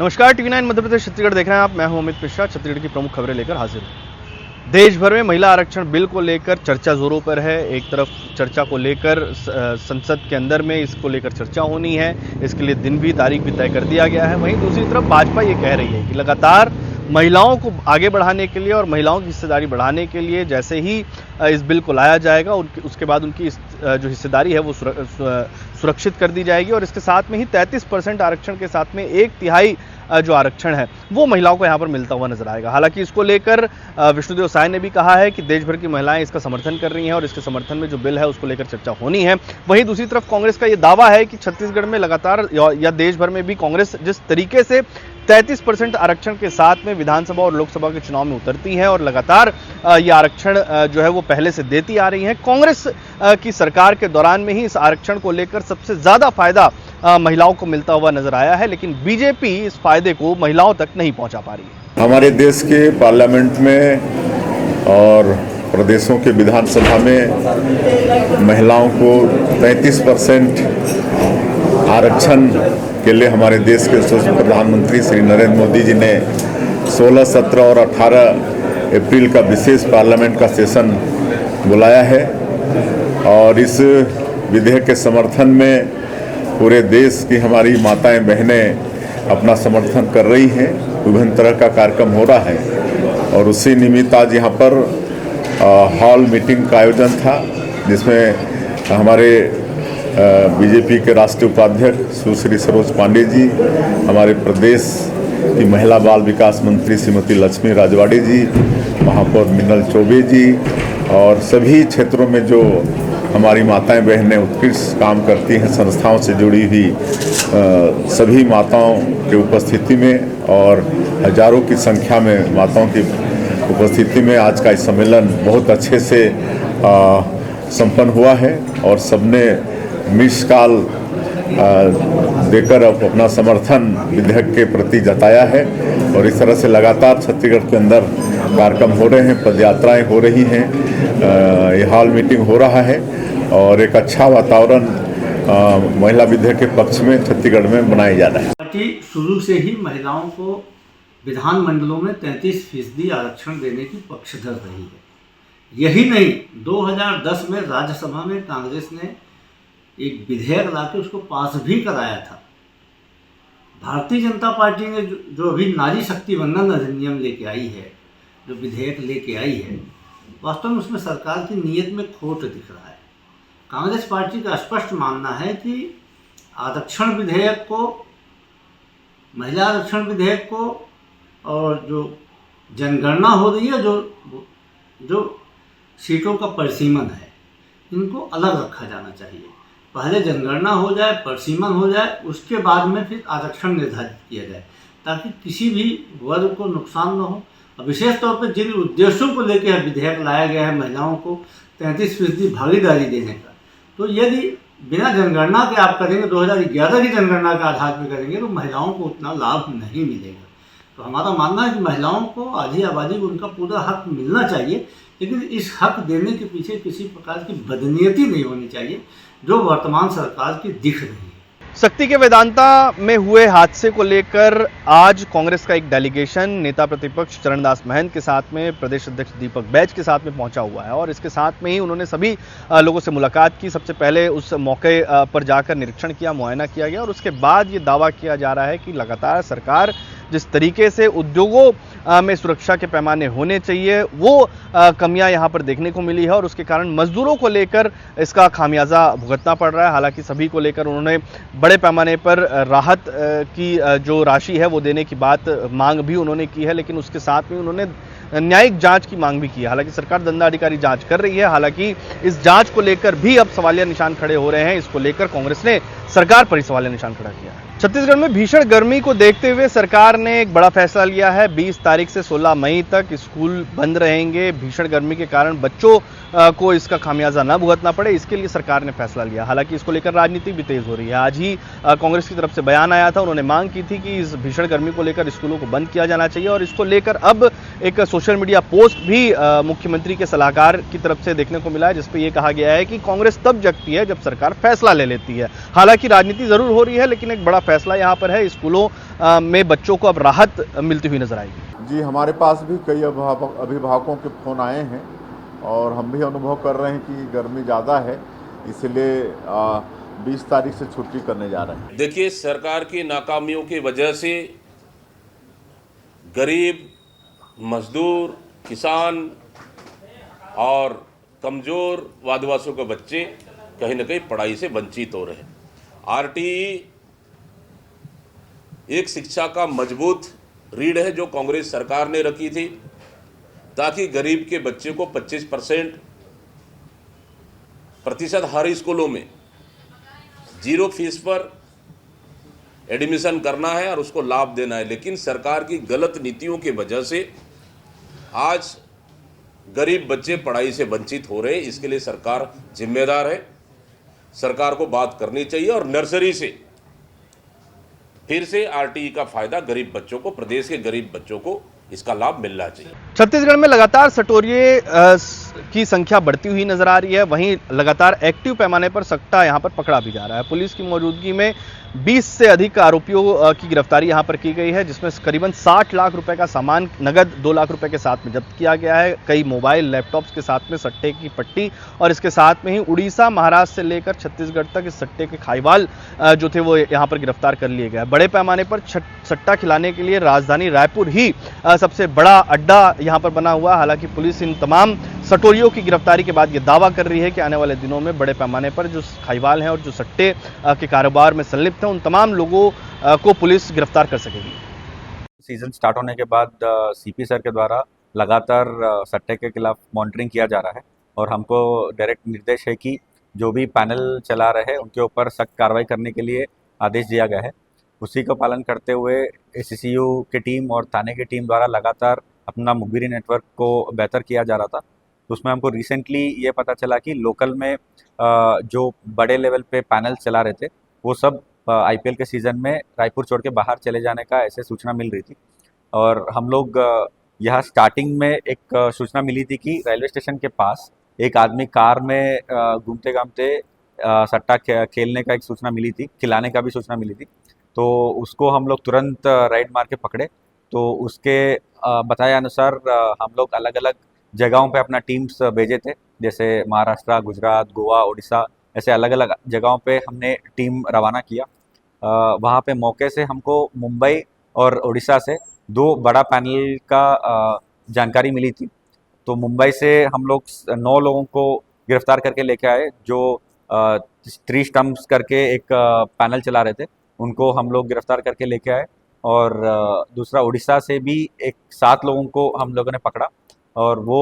नमस्कार, टीवी 9 मध्य प्रदेश छत्तीसगढ़ देख रहे हैं आप। मैं हूं अमित मिश्रा। छत्तीसगढ़ की प्रमुख खबरें लेकर हाजिर हूं। देश भर में महिला आरक्षण बिल को लेकर चर्चा जोरों पर है। एक तरफ चर्चा को लेकर संसद के अंदर में इसको लेकर चर्चा होनी है, इसके लिए दिन भी तारीख भी तय कर दिया गया है। वहीं दूसरी तरफ भाजपा ये कह रही है कि लगातार महिलाओं को आगे बढ़ाने के लिए और महिलाओं की हिस्सेदारी बढ़ाने के लिए जैसे ही इस बिल को लाया जाएगा उसके बाद उनकी जो हिस्सेदारी है वो सुरक्षित कर दी जाएगी और इसके साथ में ही 33% आरक्षण के साथ में 1/3 जो आरक्षण है वो महिलाओं को यहाँ पर मिलता हुआ नजर आएगा। हालांकि इसको लेकर विष्णुदेव साय ने भी कहा है कि देश भर की महिलाएं इसका समर्थन कर रही हैं और इसके समर्थन में जो बिल है उसको लेकर चर्चा होनी है। वहीं दूसरी तरफ कांग्रेस का ये दावा है कि छत्तीसगढ़ में लगातार या देश भर में भी कांग्रेस जिस तरीके से 33% आरक्षण के साथ में विधानसभा और लोकसभा के चुनाव में उतरती है और लगातार ये आरक्षण जो है वो पहले से देती आ रही है। कांग्रेस की सरकार के दौरान में ही इस आरक्षण को लेकर सबसे ज्यादा फायदा महिलाओं को मिलता हुआ नजर आया है, लेकिन बीजेपी इस फायदे को महिलाओं तक नहीं पहुंचा पा रही है। हमारे देश के पार्लियामेंट में और प्रदेशों के विधानसभा में महिलाओं को 33% आरक्षण के लिए हमारे देश के प्रधानमंत्री श्री नरेंद्र मोदी जी ने 16, 17 और 18 अप्रैल का विशेष पार्लियामेंट का सेशन बुलाया है और इस विधेयक के समर्थन में पूरे देश की हमारी माताएं बहनें अपना समर्थन कर रही हैं। विभिन्न तरह का कार्यक्रम हो रहा है और उसी निमित्त आज यहाँ पर हॉल मीटिंग का आयोजन था जिसमें हमारे बीजेपी के राष्ट्रीय उपाध्यक्ष सुश्री सरोज पांडे जी, हमारे प्रदेश की महिला बाल विकास मंत्री श्रीमती लक्ष्मी राजवाड़ी जी, महापौर मीनल चौबे जी और सभी क्षेत्रों में जो हमारी माताएं बहनें उत्कृष्ट काम करती हैं संस्थाओं से जुड़ी हुई सभी माताओं की उपस्थिति में और हजारों की संख्या में माताओं की उपस्थिति में आज का इस सम्मेलन बहुत अच्छे से संपन्न हुआ है और सबने मिस कॉल देकर अपना समर्थन विधेयक के प्रति जताया है और इस तरह से लगातार छत्तीसगढ़ के अंदर कार्यक्रम हो रहे हैं, पदयात्राएं हो रही हैं, ये हॉल मीटिंग हो रहा है और एक अच्छा वातावरण महिला विधेयक के पक्ष में छत्तीसगढ़ में बनाया जा रहा है। पार्टी शुरू से ही महिलाओं को विधानमंडलों में 33% आरक्षण देने की पक्षधर रही है। यही नहीं, 2010 में राज्यसभा में कांग्रेस ने एक विधेयक लाकर उसको पास भी कराया था। भारतीय जनता पार्टी ने जो अभी नारी शक्ति वंदन अधिनियम लेके आई है, जो विधेयक लेके आई है, वास्तव में उसमें सरकार की नीयत में खोट दिख रहा है। कांग्रेस पार्टी का स्पष्ट मानना है कि आरक्षण विधेयक को, महिला आरक्षण विधेयक को और जो जनगणना हो रही है, जो सीटों का परिसीमन है, इनको अलग रखा जाना चाहिए। पहले जनगणना हो जाए, परिसीमन हो जाए, उसके बाद में फिर आरक्षण निर्धारित किया जाए ताकि किसी भी वर्ग को नुकसान न हो। और विशेष तौर पर जिन उद्देश्यों को लेकर विधेयक लाया गया है महिलाओं को 33% भागीदारी देने का, तो यदि बिना जनगणना के आप करेंगे, 2011 की जनगणना के आधार पर करेंगे, तो महिलाओं को उतना लाभ नहीं मिलेगा। तो हमारा मानना है कि महिलाओं को, आधी आबादी को उनका पूरा हक मिलना चाहिए, लेकिन इस हक देने के पीछे किसी प्रकार की बदनीयती नहीं होनी चाहिए जो वर्तमान सरकार की दिख रही है। शक्ति के वेदांता में हुए हादसे को लेकर आज कांग्रेस का एक डेलीगेशन नेता प्रतिपक्ष चरणदास महंत के साथ में प्रदेश अध्यक्ष दीपक बैज के साथ में पहुंचा हुआ है और इसके साथ में ही उन्होंने सभी लोगों से मुलाकात की। सबसे पहले उस मौके पर जाकर निरीक्षण किया, मुआयना किया गया और उसके बाद ये दावा किया जा रहा है कि लगातार सरकार जिस तरीके से उद्योगों में सुरक्षा के पैमाने होने चाहिए वो कमियां यहां पर देखने को मिली है और उसके कारण मजदूरों को लेकर इसका खामियाजा भुगतना पड़ रहा है। हालांकि सभी को लेकर उन्होंने बड़े पैमाने पर राहत की जो राशि है वो देने की मांग भी उन्होंने की है, लेकिन उसके साथ में उन्होंने न्यायिक जांच की मांग भी की है। हालांकि सरकार दंडाधिकारी जांच कर रही है, हालांकि इस जांच को लेकर भी अब सवालिया निशान खड़े हो रहे हैं। इसको लेकर कांग्रेस ने सरकार पर ही सवालिया निशान खड़ा किया है। छत्तीसगढ़ में भीषण गर्मी को देखते हुए सरकार ने एक बड़ा फैसला लिया है। 20 तारीख से 16 मई तक स्कूल बंद रहेंगे। भीषण गर्मी के कारण बच्चों को इसका खामियाजा न भुगतना पड़े, इसके लिए सरकार ने फैसला लिया। हालांकि इसको लेकर राजनीति भी तेज हो रही है। आज ही कांग्रेस की तरफ से बयान आया था, उन्होंने मांग की थी कि इस भीषण गर्मी को लेकर स्कूलों को बंद किया जाना चाहिए और इसको लेकर अब एक सोशल मीडिया पोस्ट भी मुख्यमंत्री के सलाहकार की तरफ से देखने को मिला है, जिसपे यह कहा गया है कि कांग्रेस तब जगती है जब सरकार फैसला ले लेती है। हालांकि राजनीति जरूर हो रही है, लेकिन एक बड़ा फैसला यहां पर है। स्कूलों में बच्चों को अब राहत मिलती हुई नजर आएगी। जी, हमारे पास भी कई अभिभावकों के फ़ोन आए हैं और हम भी अनुभव कर रहे हैं कि गर्मी ज़्यादा है, इसलिए 20 तारीख से छुट्टी करने जा रहे हैं। देखिए, सरकार की नाकामियों की वजह से गरीब, मजदूर, किसान और कमज़ोर आदिवासियों के बच्चे कहीं ना कहीं पढ़ाई से वंचित हो रहे हैं। आरटीई एक शिक्षा का मजबूत रीढ़ है जो कांग्रेस सरकार ने रखी थी, ताकि गरीब के बच्चे को 25% हर स्कूलों में 0 फीस पर एडमिशन करना है और उसको लाभ देना है। लेकिन सरकार की गलत नीतियों की वजह से आज गरीब बच्चे पढ़ाई से वंचित हो रहे हैं। इसके लिए सरकार जिम्मेदार है। सरकार को बात करनी चाहिए और नर्सरी से फिर से आरटीई का फायदा गरीब बच्चों को, प्रदेश के गरीब बच्चों को इसका लाभ मिलना चाहिए। छत्तीसगढ़ में लगातार सटोरिये की संख्या बढ़ती हुई नजर आ रही है, वहीं लगातार एक्टिव पैमाने पर सट्टा यहां पर पकड़ा भी जा रहा है। पुलिस की मौजूदगी में 20 से अधिक आरोपियों की गिरफ्तारी यहां पर की गई है, जिसमें करीबन 60 लाख रुपए का सामान, नगद 2 लाख रुपए के साथ में जब्त किया गया है। कई मोबाइल, लैपटॉप्स के साथ में सट्टे की पट्टी और इसके साथ में ही उड़ीसा, महाराष्ट्र से लेकर छत्तीसगढ़ तक इस सट्टे के खाईवाल जो थे वो यहां पर गिरफ्तार कर लिए गए। बड़े पैमाने पर सट्टा खिलाने के लिए राजधानी रायपुर ही सबसे बड़ा अड्डा यहां पर बना हुआ। हालांकि पुलिस इन तमाम सटोरियों की गिरफ्तारी के बाद यह दावा कर रही है कि आने वाले दिनों में बड़े पैमाने पर जो खाईवाल हैं और जो सट्टे के कारोबार में संलिप्त हैं, उन तमाम लोगों को पुलिस गिरफ्तार कर सकेगी। सीजन स्टार्ट होने के बाद सीपी सर के द्वारा लगातार सट्टे के खिलाफ मॉनिटरिंग किया जा रहा है और हमको डायरेक्ट निर्देश है कि जो भी पैनल चला रहे हैं उनके ऊपर सख्त कार्रवाई करने के लिए आदेश दिया गया है। उसी का पालन करते हुए एससीसीयू की टीम और थाने की टीम द्वारा लगातार अपना मुखबिरी नेटवर्क को बेहतर किया जा रहा था। तो उसमें हमको रिसेंटली ये पता चला कि लोकल में जो बड़े लेवल पे पैनल चला रहे थे वो सब आईपीएल के सीज़न में रायपुर छोड़ के बाहर चले जाने का ऐसे सूचना मिल रही थी। और हम लोग यहाँ स्टार्टिंग में एक सूचना मिली थी कि रेलवे स्टेशन के पास एक आदमी कार में घूमते घामते सट्टा खेलने का एक सूचना मिली थी, खिलाने का भी सूचना मिली थी। तो उसको हम लोग तुरंत राइड मार के पकड़े। तो उसके बताए अनुसार हम लोग अलग अलग जगहों पे अपना टीम्स भेजे थे, जैसे महाराष्ट्र, गुजरात, गोवा, उड़ीसा, ऐसे अलग अलग जगहों पे हमने टीम रवाना किया। वहाँ पे मौके से हमको मुंबई और उड़ीसा से 2 बड़ा पैनल का जानकारी मिली थी। तो मुंबई से हम लोग 9 लोगों को गिरफ्तार करके लेके आए, जो 3 स्टम्प्स करके एक पैनल चला रहे थे, उनको हम लोग गिरफ्तार करके लेके आए। और दूसरा उड़ीसा से भी एक 7 लोगों को हम लोगों ने पकड़ा और वो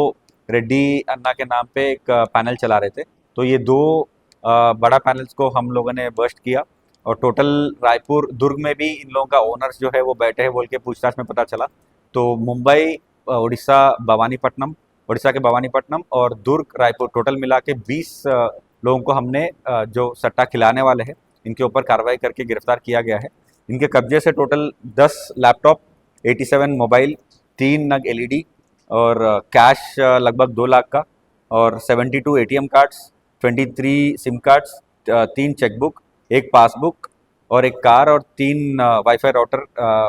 रेड्डी अन्ना के नाम पे एक पैनल चला रहे थे। तो ये 2 बड़ा पैनल्स को हम लोगों ने बस्ट किया और टोटल रायपुर, दुर्ग में भी इन लोगों का ओनर्स जो है वो बैठे हैं बोल के पूछताछ में पता चला। तो मुंबई, उड़ीसा के भवानीपट्टनम और दुर्ग, रायपुर टोटल मिला के 20 लोगों को हमने जो सट्टा खिलाने वाले हैं इनके ऊपर कार्रवाई करके गिरफ्तार किया गया है। इनके कब्जे से टोटल 10 लैपटॉप, 87 मोबाइल, 3 नग एलईडी और कैश लगभग 2 लाख का और 72 ATM cards, 23 SIM cards, 3 chequebook, 1 passbook और 1 कार और 3 वाईफाई राउटर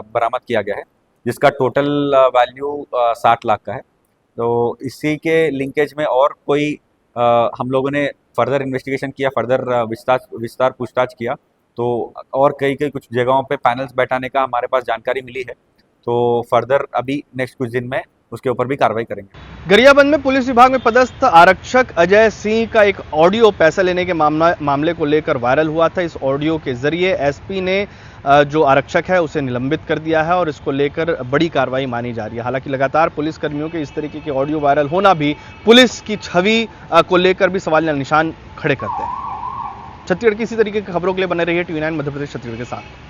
बरामद किया गया है, जिसका टोटल वैल्यू 60 लाख का है। तो इसी के लिंकेज में और कोई हम लोगों ने फर्दर इन्वेस्टिगेशन किया, फर्दर विस्तार पूछताछ किया। तो और कई कुछ जगहों पे पैनल्स बैठाने का हमारे पास जानकारी मिली है। तो फर्दर अभी नेक्स्ट कुछ दिन में उसके ऊपर भी कार्रवाई करेंगे। गरियाबंद में पुलिस विभाग में पदस्थ आरक्षक अजय सिंह का एक ऑडियो पैसा लेने के मामले को लेकर वायरल हुआ था। इस ऑडियो के जरिए एसपी ने जो आरक्षक है उसे निलंबित कर दिया है और इसको लेकर बड़ी कार्रवाई मानी जा रही है। हालांकि लगातार पुलिस कर्मियों के इस तरीके के ऑडियो वायरल होना भी पुलिस की छवि को लेकर भी सवालिया निशान खड़े करते हैं। छत्तीसगढ़ की इसी तरीके की खबरों के लिए बने रहिए टीवी 9 मध्य प्रदेश छत्तीसगढ़ के साथ।